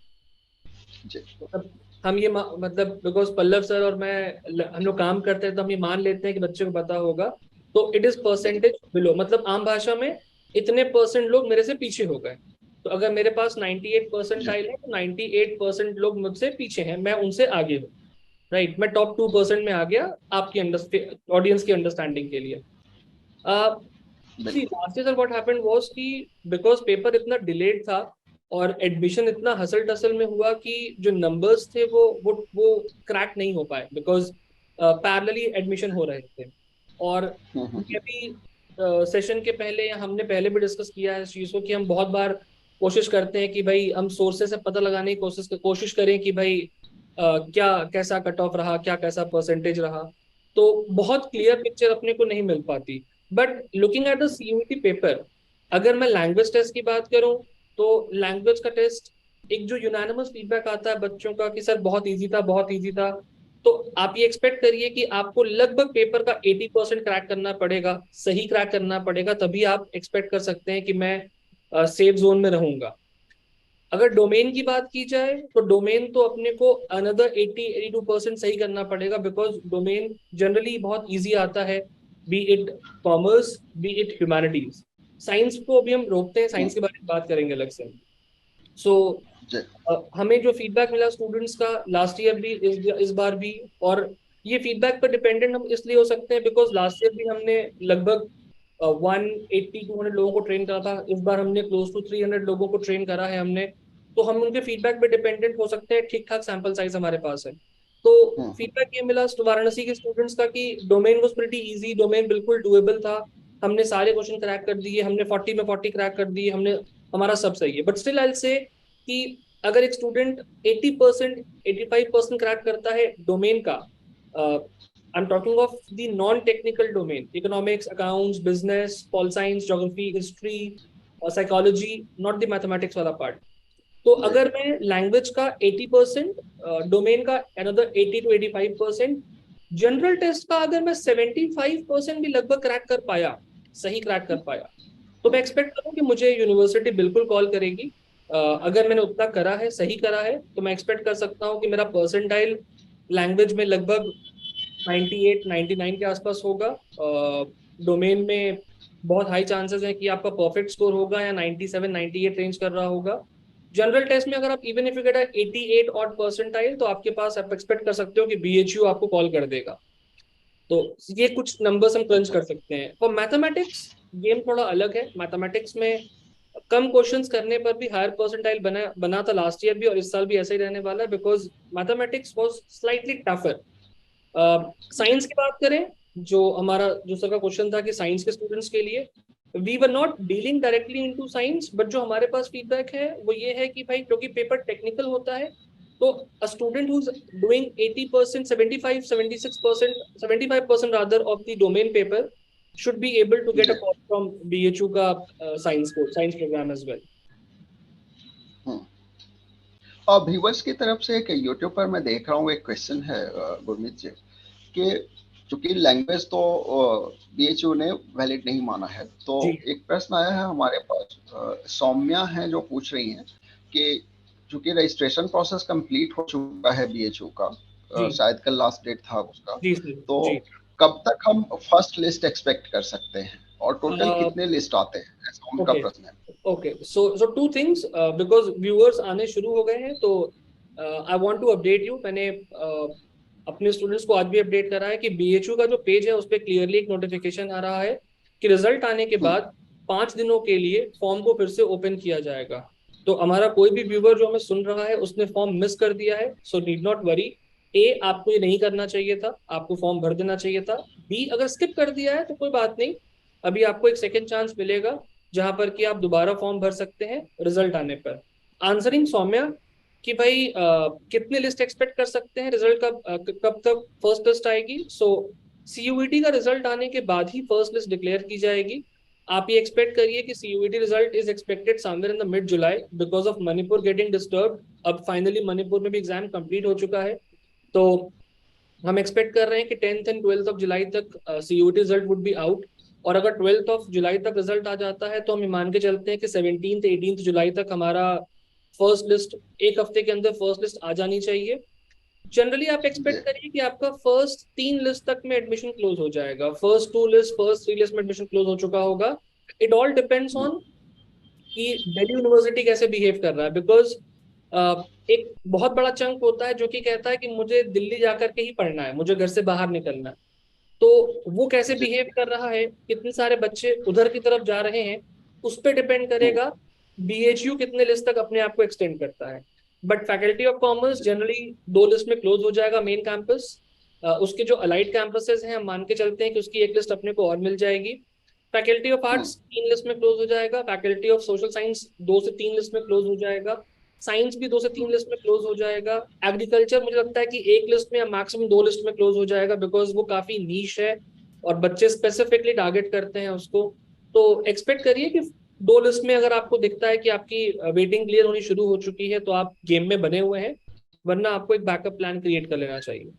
जी। मतलब हम ये मतलब बिकॉज पल्लव सर और मैं हम लोग काम करते हैं तो हम ये मान लेते हैं कि बच्चे को पता होगा। तो इट इज परसेंटेज बिलो, मतलब आम भाषा में इतने परसेंट लोग मेरे से पीछे हो गए। तो अगर मेरे पास 98 जी। परसेंटाइल है तो 98% लोग मुझसे पीछे हैं, मैं उनसे आगे हूँ। राइट, मैं टॉप 2% में आ गया आपकी ऑडियंस की अंडरस्टैंडिंग के लिए। सी बिल्कुल। Last year what happened was कि बिकॉज पेपर इतना डिलेड था और एडमिशन इतना हसल टसल में हुआ कि जो नंबर्स थे वो क्रैक नहीं हो पाए, बिकॉज पैरेलली एडमिशन हो रहे थे। और हम्म। ये अभी सेशन के पहले या हमने पहले भी डिस्कस किया है इस चीज को कि हम बहुत बार कोशिश करते हैं कि भाई हम सोर्सेस से पता लगाने की कोशिश करें कि भाई क्या कैसा कट ऑफ रहा, क्या कैसा परसेंटेज रहा। तो बहुत क्लियर पिक्चर अपने को नहीं मिल पाती। But looking at the CUET paper, अगर मैं लैंग्वेज टेस्ट की बात करूं तो लैंग्वेज का टेस्ट एक जो यूनानिमस फीडबैक आता है बच्चों का कि सर बहुत इजी था, बहुत इजी था। तो आप ये एक्सपेक्ट करिए कि आपको लगभग पेपर का 80% क्रैक करना पड़ेगा, सही क्रैक करना पड़ेगा, तभी आप एक्सपेक्ट कर सकते हैं कि मैं सेफ जोन में रहूंगा। अगर डोमेन की बात की जाए तो डोमेन तो अपने को अनदर 80-82% सही करना पड़ेगा, बिकॉज डोमेन जनरली बहुत इजी आता है, B it commerce, B it humanities. Science को अभी हम रोकते हैं, साइंस के बारे में बात करेंगे अलग से। सो जी। हमें जो फीडबैक मिला स्टूडेंट्स का लास्ट ईयर भी, इस बार भी, और ये फीडबैक पर डिपेंडेंट हम इसलिए हो सकते हैं बिकॉज लास्ट ईयर भी हमने लगभग 180-200 लोगों को ट्रेन करा था, इस बार हमने क्लोज टू 300 लोगों को ट्रेन करा है हमने। तो हम उनके फीडबैक पे डिपेंडेंट हो सकते हैं, ठीक ठाक सैंपल साइज हमारे पास है। तो हम्म। फीडबैक ये मिला वाराणसी के स्टूडेंट्स का कि domain was pretty easy, domain बिल्कुल डुएबल था, हमने सारे क्वेश्चन क्रैक कर दिए, हमने 40 में 40 क्रैक कर दिए, हमने हमारा सब सही है। बट स्टिल आई से कि अगर एक स्टूडेंट 80% 85% क्रैक करता है डोमेन का, I am talking of the non technical domain, economics, accounts, business, pol science, geography, history, psychology, not the mathematics वाला पार्ट। तो जी। अगर मैं लैंग्वेज का 80%, डोमेन का अनदर 80-85%, जनरल टेस्ट का अगर मैं 75% भी लगभग क्रैक कर पाया, सही क्रैक कर पाया, तो मैं एक्सपेक्ट करूँ कि मुझे यूनिवर्सिटी बिल्कुल कॉल करेगी। अगर मैंने उतना करा है, सही करा है, तो मैं एक्सपेक्ट कर सकता हूँ कि मेरा परसेंटाइल लैंग्वेज में लगभग 98-99 के आसपास होगा। डोमेन में बहुत हाई चांसेस है कि आपका परफेक्ट स्कोर होगा या 97-98 रेंज कर रहा होगा। जनरल टेस्ट में अगर आप even if you get 88 odd percentile, तो आपके पास आप एक्सपेक्ट कर सकते हो कि बीएचयू आपको कॉल कर देगा। तो ये कुछ नंबर्स हम क्रंच कर सकते हैं। फॉर मैथमेटिक्स गेम थोड़ा अलग है। मैथमेटिक्स में कम क्वेश्चंस करने पर भी हायर परसेंटाइल बना था लास्ट ईयर भी, और इस साल भी ऐसा ही रहने वाला है, because mathematics was slightly tougher. Science की बात करें, जो हमारा जो सर का क्वेश्चन था कि साइंस के स्टूडेंट्स के लिए, we were not dealing directly into science, but जो हमारे पास फीडबैक है वो ये है कि भाई क्योंकि पेपर टेक्निकल होता है, तो a student who is doing 80%, 75, 76%, 75% rather of the domain paper should be able to get जी। a call from BHU का साइंस को साइंस प्रोग्राम एज वेल। और व्यूवर्स की तरफ से एक यूट्यूब पर मैं देख रहा हूँ, एक क्वेश्चन है गुरमीत जी, कि चूंकि लैंग्वेज तो बीएचयू ने वैलिड नहीं माना है, तो जी एक प्रश्न आया है हमारे पास, सौम्या है जो पूछ रही हैं कि चूंकि रजिस्ट्रेशन प्रोसेस कंप्लीट हो चुका है बीएचयू का, जी शायद कल लास्ट डेट था उसका, जी सर तो जी। कब तक हम फर्स्ट लिस्ट एक्सपेक्ट कर सकते हैं और टोटल कितने लिस्ट आते हैं, ऐसा उनका ओके प्रश्न है। Okay, so two things, because viewers आने शुरू हो गए हैं, तो I want to update you. मैंने अपने स्टूडेंट्स को आज भी अपडेट करा है कि बीएचयू का जो पेज है उस पर क्लियरली एक नोटिफिकेशन आ रहा है कि रिजल्ट आने के हम्म, बाद 5 दिनों के लिए फॉर्म को फिर से ओपन किया जाएगा। तो हमारा कोई भी व्यूअर जो हमें सुन रहा है उसने फॉर्म मिस कर दिया है, सो नीड नॉट वरी। ए, आपको ये नहीं करना चाहिए था, आपको फॉर्म भर देना चाहिए था। बी, अगर स्किप कर दिया है तो कोई बात नहीं, अभी आपको एक सेकेंड चांस मिलेगा जहां पर कि आप दोबारा फॉर्म भर सकते हैं रिजल्ट आने पर। आंसरिंग सौम्या कि भाई कितने लिस्ट एक्सपेक्ट कर सकते हैं, रिजल्ट कब तक फर्स्ट लिस्ट आएगी। सो सीयूईटी का रिजल्ट आने के बाद ही फर्स्ट लिस्ट डिक्लेयर की जाएगी। आप ये एक्सपेक्ट करिए कि CUET result is expected somewhere in the mid July, because of Manipur getting disturb. अब फाइनली मणिपुर में भी एग्जाम कंप्लीट हो चुका है, तो हम एक्सपेक्ट कर रहे हैं कि 10th and 12th of July तक CUET result would be out. और अगर 12th ऑफ जुलाई तक रिजल्ट आ जाता है तो हम ये मान के चलते हैं कि 17th 18th जुलाई तक हमारा फर्स्ट लिस्ट, एक हफ्ते के अंदर फर्स्ट लिस्ट आ जानी चाहिए। जनरली आप जी। एक्सपेक्ट करिए कि आपका फर्स्ट 3 लिस्ट तक में एडमिशन क्लोज हो जाएगा, फर्स्ट 2 लिस्ट, फर्स्ट 3 लिस्ट में एडमिशन क्लोज हो चुका होगा। It all depends hmm, on कि दिल्ली यूनिवर्सिटी कैसे बिहेव कर रहा है, बिकॉज एक बहुत बड़ा चंक होता है जो कि कहता है कि मुझे दिल्ली जाकर के ही पढ़ना है, मुझे घर से बाहर निकलना है। तो वो कैसे जी। बिहेव कर रहा है, कितने सारे बच्चे उधर की तरफ जा रहे हैं, उस पर डिपेंड हम्म, करेगा बीएचयू कितने लिस्ट तक अपने आप को एक्सटेंड करता है। बट फैकल्टी ऑफ कॉमर्स जी। जनरली 2 लिस्ट में क्लोज हो जाएगा मेन कैंपस। उसके जो अलाइड कैंपसेस हैं हम मान के चलते हैं कि उसकी एक लिस्ट अपने को और मिल जाएगी। Faculty of hmm, arts 3 list में क्लोज हो जाएगा, फैकल्टी ऑफ सोशल साइंस 2 से 3 लिस्ट में क्लोज हो जाएगा, साइंस भी 2 से 3 लिस्ट में क्लोज हो जाएगा। एग्रीकल्चर मुझे लगता है कि एक लिस्ट में या मैक्सिमम 2 लिस्ट में क्लोज हो जाएगा, बिकॉज वो काफी नीश है और बच्चे स्पेसिफिकली टारगेट करते हैं उसको। तो एक्सपेक्ट करिए कि 2 लिस्ट में अगर आपको दिखता है कि आपकी वेटिंग क्लियर होनी शुरू हो चुकी है तो आप गेम में बने हुए हैं, वरना आपको एक बैकअप प्लान क्रिएट कर लेना चाहिए।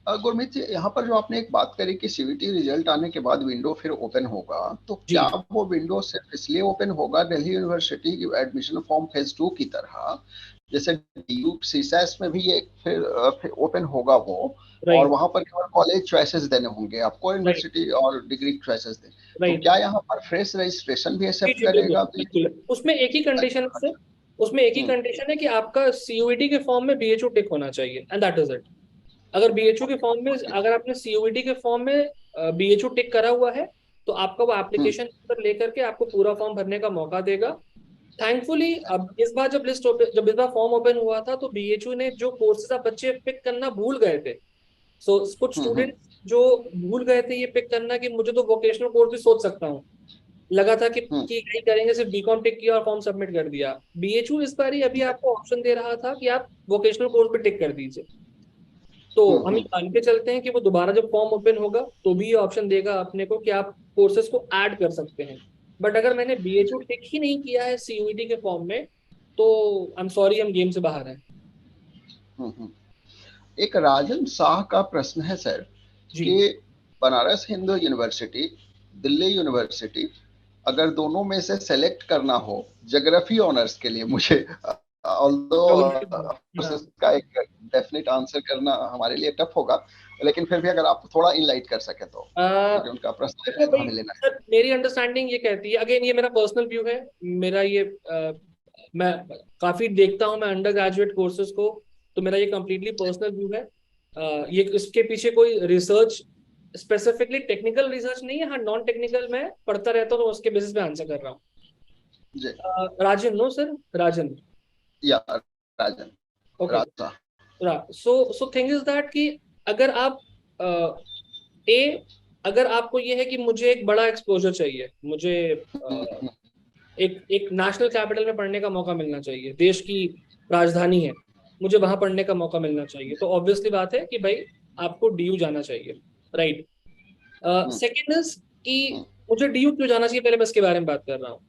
गुरमीत जी, यहाँ पर जो आपने एक बात करी कि सीवीटी रिजल्ट आने के बाद विंडो फिर ओपन होगा, तो क्या जी वो विंडो सिर्फ इसलिए ओपन होगा दिल्ली यूनिवर्सिटी की एडमिशन फॉर्म फेज 2 की तरह, जैसे डीयू सीसैस में भी ये फिर ओपन होगा वो, और राइट वहां पर केवल कॉलेज चॉइसेस देने होंगे आपको, राइट यूनिवर्सिटी और डिग्री चॉइसेस दे, तो राइट। क्या यहाँ पर फ्रेश रजिस्ट्रेशन भी जी एक्सेप्ट जी बिल्कुल करेगा भी? बिल्कुल, उसमें एक ही कंडीशन है सर, उसमें एक ही हम्म, कंडीशन है कि आपका सीयूईटी के फॉर्म में बीएचयू टिक होना चाहिए, एंड दैट इज इट। अगर बीएचयू के फॉर्म में, अगर आपने सीयूईटी के फॉर्म में बीएचयू टिक करा हुआ है, तो आपका वो हम्म, एप्लीकेशन नंबर लेकर के आपको पूरा फॉर्म भरने का मौका देगा। थैंकफुली अब इस बार जब इस बार फॉर्म ओपन हुआ था तो बीएचयू ने जो कोर्सेज आप बच्चे पिक करना भूल गए थे, सो कुछ हम्म, स्टूडेंट्स जो भूल गए थे ये पिक करना कि मुझे तो वोकेशनल कोर्स भी सोच सकता हूँ, लगा था हम्म, कि यही करेंगे, सिर्फ बीकॉम टिक किया और फॉर्म सबमिट कर दिया। बीएचयू इस बार ही अभी आपको ऑप्शन दे रहा था कि आप वोकेशनल कोर्स पे टिक कर दीजिए। तो हम्म, हम ये मान के चलते हैं कि वो दोबारा जब फॉर्म ओपन होगा तो भी ये ऑप्शन देगा अपने को कि आप कोर्सेज को ऐड कर सकते हैं। बट अगर मैंने बीएचयू टिक ही नहीं किया है सीयूईटी के फॉर्म में, तो आई एम सॉरी, हम गेम से बाहर हैं। हम्म। एक राजन शाह का प्रश्न है सर, जी कि बनारस हिंदू यूनिवर्सिटी, दिल्ली यूनिवर्सिटी, अगर दोनों में से सेलेक्ट करना हो ज्योग्राफी ऑनर्स के लिए, मुझे ऑल्दो हाँ। इसका एक डेफिनेट आंसर करना हमारे लिए टफ होगा, लेकिन फिर भी अगर आप थोड़ा इनलाइट कर सके तो, क्योंकि उनका प्रश्न देखो है, भाई हमें लेना है। सर, मेरी अंडरस्टैंडिंग ये कहती है, अगेन ये मेरा पर्सनल व्यू है, मेरा ये मैं काफी देखता हूँ मैं अंडर ग्रेजुएट कोर्सेज को, तो मेरा ये कम्प्लीटली पर्सनल व्यू है। ये इसके पीछे कोई रिसर्च, स्पेसिफिकली टेक्निकल रिसर्च नहीं है, हाँ नॉन टेक्निकल मैं पढ़ता रहता हूँ तो उसके बेसिस पे आंसर कर रहा हूँ। जी। Rajan, no sir, Rajan. या Rajan, okay. Raja. So thing is that कि अगर आप ए अगर आपको ये है कि मुझे एक बड़ा एक्सपोजर चाहिए, मुझे एक एक नेशनल कैपिटल में पढ़ने का मौका मिलना चाहिए, देश की राजधानी है, मुझे वहां पढ़ने का मौका मिलना चाहिए, तो ऑब्वियसली बात है कि भाई आपको डीयू जाना चाहिए, राइट। सेकेंड इज कि मुझे डीयू क्यों जाना चाहिए, पहले मैं इसके बारे में बात कर रहा हूँ।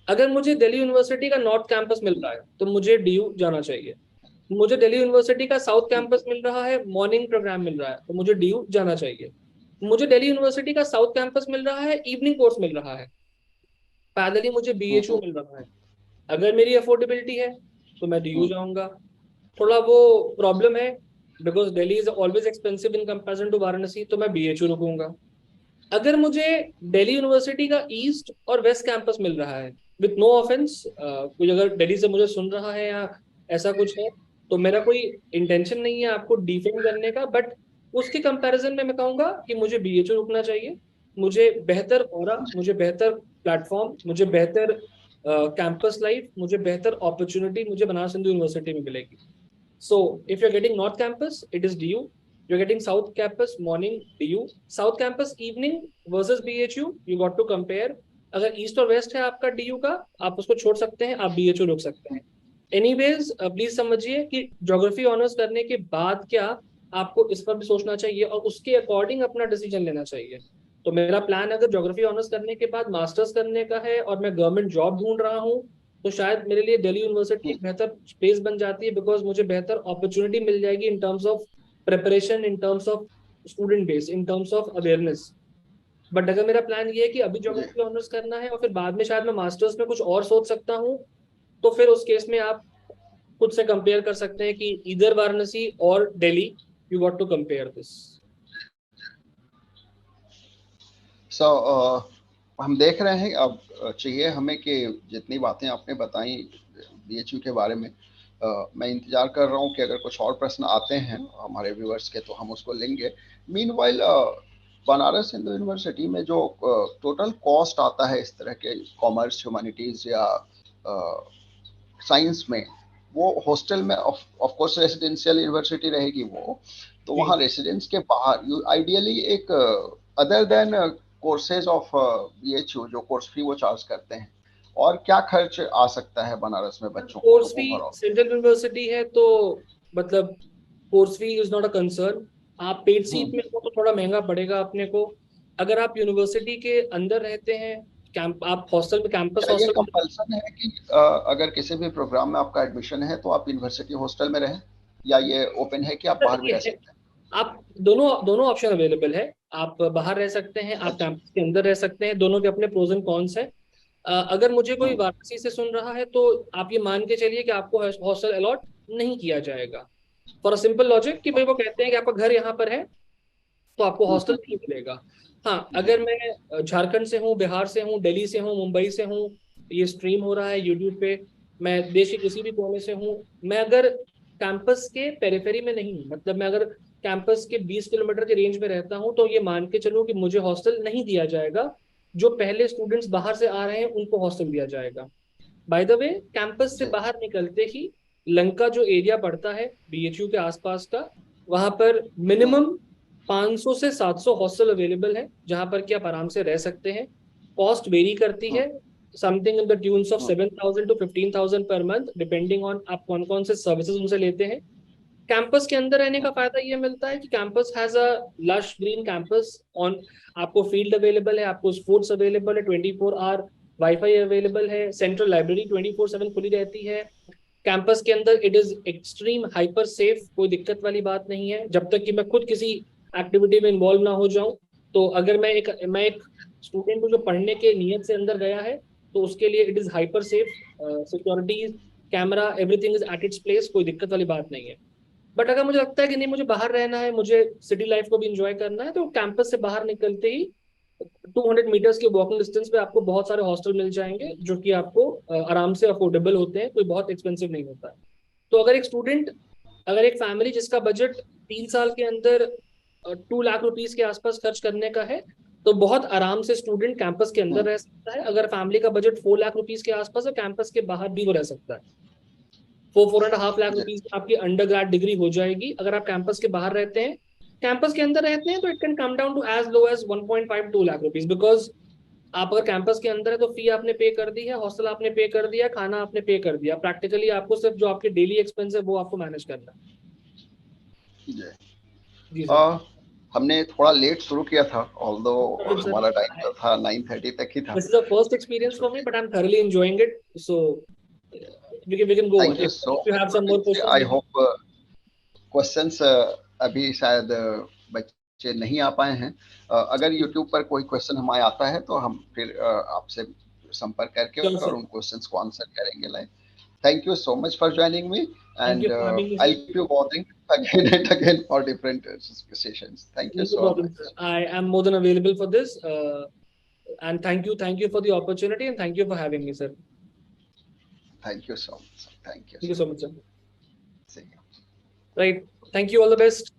अगर मुझे दिल्ली यूनिवर्सिटी का नॉर्थ कैंपस मिल रहा है तो मुझे डीयू जाना चाहिए। मुझे दिल्ली यूनिवर्सिटी का साउथ कैंपस मिल रहा है, मॉर्निंग प्रोग्राम मिल रहा है, तो मुझे डीयू जाना चाहिए। मुझे दिल्ली यूनिवर्सिटी का साउथ कैंपस मिल रहा है, इवनिंग कोर्स मिल रहा है, पैदल ही मुझे बीएचयू मिल रहा है। अगर मेरी अफोर्डेबिलिटी है तो मैं डीयू जाऊंगा। थोड़ा वो प्रॉब्लम है, because Delhi is always expensive in comparison to Varanasi, तो मैं बीएचयू रुकूंगा। अगर मुझे दिल्ली यूनिवर्सिटी का ईस्ट और वेस्ट कैंपस मिल रहा है, विथ नो ऑफेंस, कोई अगर दिल्ली से मुझे सुन रहा है या ऐसा कुछ है, तो मेरा कोई इंटेंशन नहीं है आपको डिफेंड करने का, बट उसके कंपैरिजन में मैं कहूंगा कि मुझे बीएचयू रुकना चाहिए। मुझे बेहतर ऑरा, मुझे बेहतर प्लेटफॉर्म, मुझे बेहतर कैंपस लाइफ, मुझे बेहतर अपॉर्चुनिटी मुझे बनारस हिंदू यूनिवर्सिटी में मिलेगी। So if you're getting North Campus, it is DU. You're getting South Campus morning, DU. South Campus evening versus BHU, you got to compare. अगर ईस्ट और वेस्ट है आपका डीयू का, आप उसको छोड़ सकते हैं, आप बीएचयू रोक सकते हैं। एनीवेज प्लीज समझिए कि ज्योग्राफी ऑनर्स करने के बाद क्या आपको इस पर भी सोचना चाहिए और उसके अकॉर्डिंग अपना डिसीजन लेना चाहिए। तो मेरा प्लान अगर ज्योग्राफी ऑनर्स करने के बाद मास्टर्स करने का है और मैं गवर्नमेंट जॉब ढूंढ रहा हूँ, तो शायद मेरे लिए दिल्ली यूनिवर्सिटी एक बेहतर स्पेस बन जाती है, बिकॉज मुझे बेहतर अपॉर्चुनिटी मिल जाएगी in terms of preparation, in terms of student base, in terms of awareness. But अगर मेरा प्लान ये है कि अभी जी। ज्योग्राफी ऑनर्स करना है और फिर बाद में शायद मैं मास्टर्स में कुछ और सोच सकता हूँ, तो फिर उस केस में आप खुद से कंपेयर कर सकते हैं कि इधर वाराणसी और Delhi, you got to compare this. So हम देख रहे हैं अब चाहिए हमें कि जितनी बातें आपने बताई बीएचयू के बारे में, मैं इंतजार कर रहा हूँ कि अगर कुछ और प्रश्न आते हैं हमारे व्यूअर्स के तो हम उसको लेंगे। मीनवाइल बनारस हिंदू यूनिवर्सिटी में जो टोटल कॉस्ट आता है इस तरह के कॉमर्स, ह्यूमैनिटीज या साइंस में, वो हॉस्टल में ऑफ कोर्स रेसिडेंशियल यूनिवर्सिटी रहेगी वो, तो जी। वहाँ रेसिडेंस के बाहर यू आइडियली एक other than courses of BHU जो कोर्स फी वो चार्ज करते हैं, और क्या खर्च आ सकता है बनारस में बच्चों कोर्स को फी ओवरऑल? सेंट्रल यूनिवर्सिटी है तो मतलब course fee is not a concern. आप पेड सीट में हो तो थोड़ा महंगा पड़ेगा अपने को। अगर आप यूनिवर्सिटी के अंदर रहते हैं, कैंप आप हॉस्टल में, कैंपस क्या ये हॉस्टल। कंपल्सन है कि अगर किसी भी प्रोग्राम में आपका एडमिशन है तो आप यूनिवर्सिटी हॉस्टल में रहें, या ये ओपन है कि आप बाहर भी ये रह है, सकते हैं? आप दोनों दोनों ऑप्शन अवेलेबल है। आप बाहर रह सकते हैं, आप अच्छा। कैंपस के अंदर रह सकते हैं, दोनों के अपने प्रोज एंड कॉन्स है। अगर मुझे कोई हम्म। वाराणसी से सुन रहा है तो आप ये मान के चलिए कि आपको हॉस्टल अलॉट नहीं किया जाएगा, फॉर अ सिंपल लॉजिक कि भाई वो कहते हैं कि आपका घर यहाँ पर है तो आपको हॉस्टल हम्म। नहीं मिलेगा। हाँ, जी। अगर मैं झारखंड से हूँ, बिहार से हूँ, दिल्ली से हूँ, मुंबई से हूँ, ये स्ट्रीम हो रहा है यूट्यूब पे, मैं देश के किसी भी कोने से हूँ, मैं अगर कैंपस के पेरिफेरी में नहीं हूँ, मतलब मैं अगर कैंपस के 20 किलोमीटर के रेंज में रहता हूँ, तो ये मान के चलो कि मुझे हॉस्टल नहीं दिया जाएगा। जो पहले स्टूडेंट्स बाहर से आ रहे हैं उनको हॉस्टल दिया जाएगा। बाय द वे, कैंपस से जी। बाहर निकलते ही लंका जो एरिया पड़ता है बीएचयू के आसपास का, वहां पर मिनिमम 500 से 700 हॉस्टल अवेलेबल है जहां पर कि आप आराम से रह सकते हैं। कॉस्ट वेरी करती है, something in the tunes of 7,000 to 15,000 per month, depending on आप कौन कौन से सर्विसेज उनसे लेते हैं। कैंपस के अंदर रहने का फायदा ये मिलता है कि campus has a lush green campus on, आपको फील्ड अवेलेबल है, आपको स्पोर्ट्स अवेलेबल है, 24 आवर वाईफाई अवेलेबल है, सेंट्रल लाइब्रेरी 24/7 खुली रहती है। कैंपस के अंदर it is extreme hyper safe, कोई दिक्कत वाली बात नहीं है जब तक कि मैं खुद किसी एक्टिविटी में इन्वॉल्व ना हो जाऊं। तो अगर मैं एक स्टूडेंट हूँ जो पढ़ने के नियत से अंदर गया है, तो उसके लिए it is hyper safe, security, camera, everything is at its place, कोई दिक्कत वाली बात नहीं है। बट अगर मुझे लगता है कि नहीं, मुझे बाहर रहना है, मुझे सिटी लाइफ को भी इंजॉय करना है, तो कैंपस से बाहर निकलते ही 200 मीटर्स के वॉकिंग डिस्टेंस पे आपको बहुत सारे हॉस्टल मिल जाएंगे जो कि आपको आराम से अफोर्डेबल होते हैं, कोई बहुत एक्सपेंसिव नहीं होता है। तो अगर एक फैमिली जिसका बजट 3 साल के अंदर 2 लाख रुपीस के आसपास खर्च करने का है, तो बहुत आराम से स्टूडेंट कैंपस के अंदर रह सकता है। अगर फैमिली का बजट 4 लाख रुपीज के आसपास है, कैंपस के बाहर भी वो रह सकता है। 4.5 लाख रुपीज में आपकी अंडर ग्रेड डिग्री हो जाएगी। अगर आप कैंपस के बाहर रहते हैं, कैंपस के अंदर रहते हैं, तो it can come down to as low as 1.5-2 lakh rupees. Because आप अगर कैंपस के अंदर है तो फी आपने पे कर दी है, हॉस्टल आपने पे कर दिया, खाना आपने पे कर दिया। प्रैक्टिकली आपको सिर्फ जो आपके डेली एक्सपेंस है वो आपको मैनेज करना है। जी जी सर। हमने थोड़ा लेट शुरू किया था, ऑल्दो सर, हमारा टाइम तो था 9:30 तक ही था। this is a first experience for me, but I'm thoroughly enjoying it. So we can go on. Thank you so If you have some more much. questions, I hope questions अभी शायद बच्चे नहीं आ पाए हैं। अगर यूट्यूब पर कोई क्वेश्चन हमारे आता है तो हम फिर आपसे संपर्क करके sure, और sir. उन क्वेश्चंस को आंसर करेंगे live. Thank you so much for joining me, Thank and you for having me, I'll sir. keep you bothering again and again for different sessions. Thank you No so problem, sir. much. I am more than available for this. And thank you for the opportunity, and thank you for having me, sir. Thank you so much. Thank you Thank you so so much. much, sir. See you. Right. Thank you. All the best.